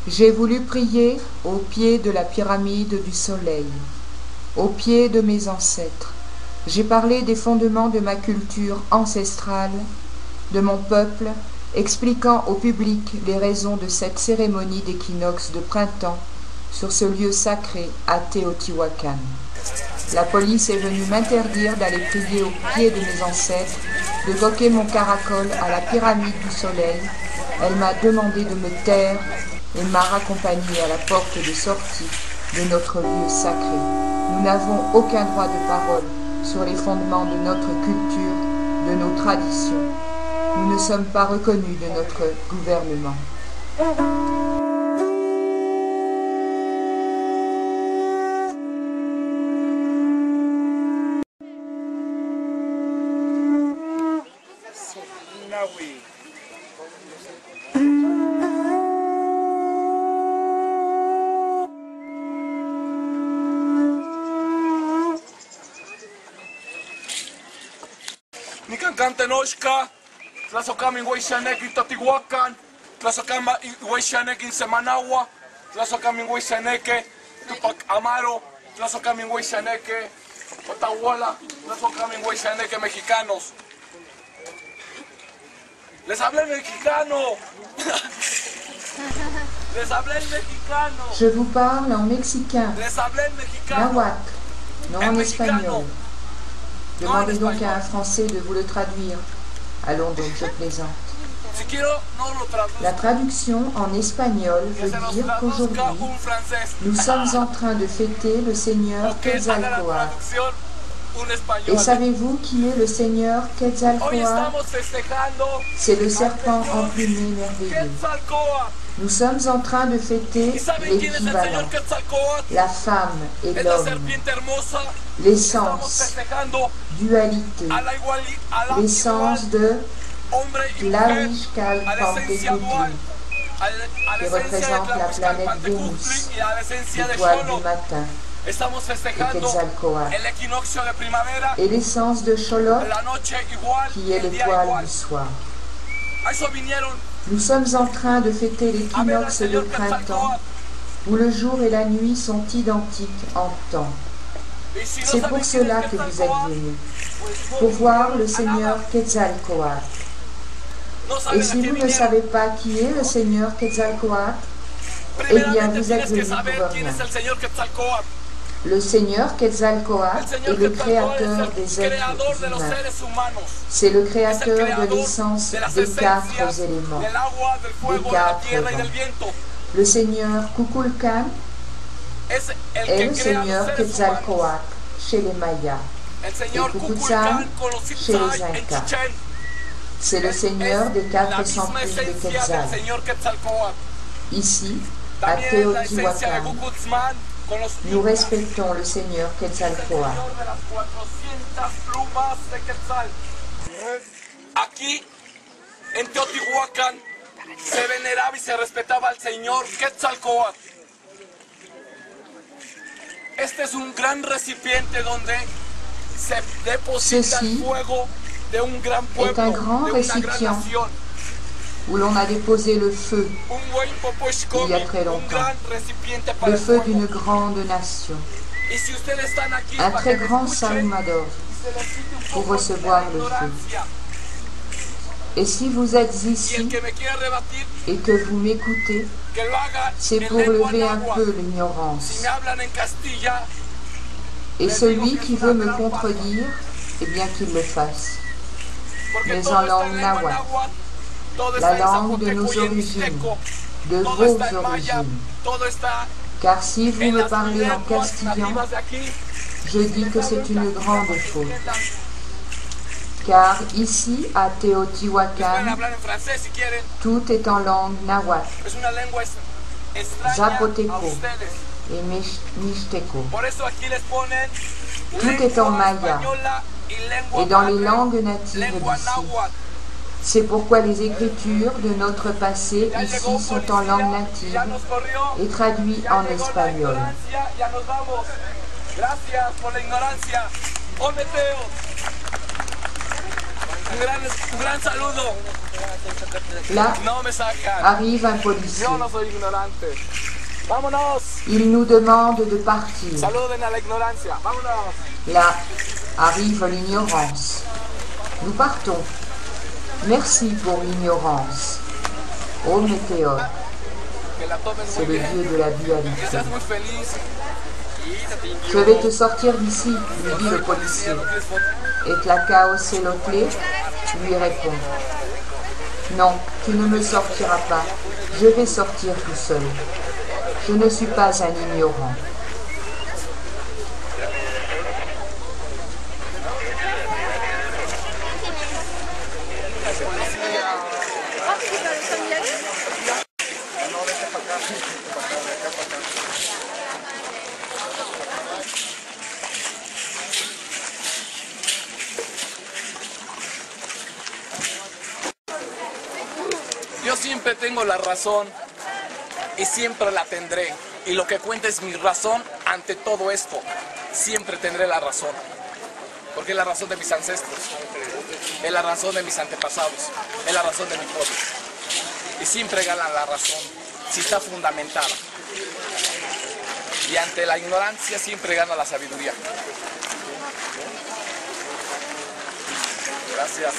J'ai voulu prier au pied de la pyramide du soleil, au pied de mes ancêtres. J'ai parlé des fondements de ma culture ancestrale, de mon peuple, expliquant au public les raisons de cette cérémonie d'équinoxe de printemps sur ce lieu sacré à Teotihuacan. La police est venue m'interdire d'aller prier au pied de mes ancêtres, de toquer mon caracol à la pyramide du soleil. Elle m'a demandé de me taire et m'a raccompagnée à la porte de sortie de notre lieu sacré. Nous n'avons aucun droit de parole sur les fondements de notre culture, de nos traditions. Nous ne sommes pas reconnus de notre gouvernement. Tenochca, Tlazocama in Huaychaneque in Teotihuacan, Tlazocama in Huaychaneque in Semanagua, Tlazocama in Huaychaneque, Tupac Amaro, Tlazocama in Huaychaneque, Otahuala, Tlazocama in Huaychaneque, mexicanos. Les hablé el mexicano. Les hablé el mexicano. Je vous parle en mexicain, Les hablé el mexicano. nahuatl, non en espagnol. Demandez donc à un Français de vous le traduire. Allons donc, je plaisante. La traduction en espagnol veut dire qu'aujourd'hui, nous sommes en train de fêter le Seigneur Quetzalcóatl. Et savez-vous qui est le Seigneur Quetzalcóatl? C'est le serpent emplumé merveilleux. Nous sommes en train de fêter l'équivalent, la femme et l'homme, l'essence, dualité, l'essence de Tlahuixcalpantecutli, qui représente la planète Vénus, l'étoile du matin, et Quetzalcóatl, et l'essence de Xolotl, qui est l'étoile du soir. Nous sommes en train de fêter l'équinoxe de printemps, où le jour et la nuit sont identiques en temps. C'est pour cela que vous êtes venus, pour voir le Seigneur Quetzalcóatl. Et si vous ne savez pas qui est le Seigneur Quetzalcóatl, eh bien vous êtes venus pour rien. Le Seigneur Quetzalcóatl est le créateur des êtres humains. C'est le créateur de l'essence des quatre éléments, des quatre vents. Le Seigneur Kukulcán est le Seigneur Quetzalcóatl chez les Mayas et Kukulcán chez les Incas. C'est le Seigneur des 400 plumes de Quetzal. Ici, à Teotihuacan, nous respectons le Seigneur Quetzalcóatl. Aquí, en Teotihuacan, se veneraba y se respetaba al Señor Quetzalcóatl. Este es un gran recipiente donde se deposita el fuego de un gran pueblo, est un grand de una gran récipient nación. où l'on a déposé le feu il y a très longtemps, le feu d'une grande nation, un très grand sahumador pour recevoir le feu. Et si vous êtes ici et que vous m'écoutez, c'est pour lever un peu l'ignorance. Et celui qui veut me contredire, eh bien qu'il le fasse, mais en langue nahuatl, la langue de nos origines, de vos origines. Car si vous me parlez en castillan, je dis que c'est une grande faute. Car ici, à Teotihuacan, tout est en langue nahuatl, zapoteco et mixteco. Tout est en maya et dans les langues natives d'ici. C'est pourquoi les écritures de notre passé ici sont en langue native et traduites en espagnol. Un gran saludo. Là, No me sacan. arrive un policier. Yo no soy ignorante. Vámonos. Il nous demande de partir. Saluden a la ignorancia. Vámonos. Là, arrive l'ignorance. Nous partons. Merci pour l'ignorance. Ô météore, Que la tomen c'est muy le bien. dieu de la Que dualité. seas muy feliz. Je vais te sortir d'ici, lui dit le policier. Et Tlakaocelotl lui répond. Non, tu ne me sortiras pas. Je vais sortir tout seul. Je ne suis pas un ignorant. Yo siempre tengo la razón y siempre la tendré. Y lo que cuenta es mi razón ante todo esto. Siempre tendré la razón. Porque es la razón de mis ancestros. Es la razón de mis antepasados. Es la razón de mi pueblo. Y siempre gana la razón si está fundamentada. Y ante la ignorancia siempre gana la sabiduría. Gracias.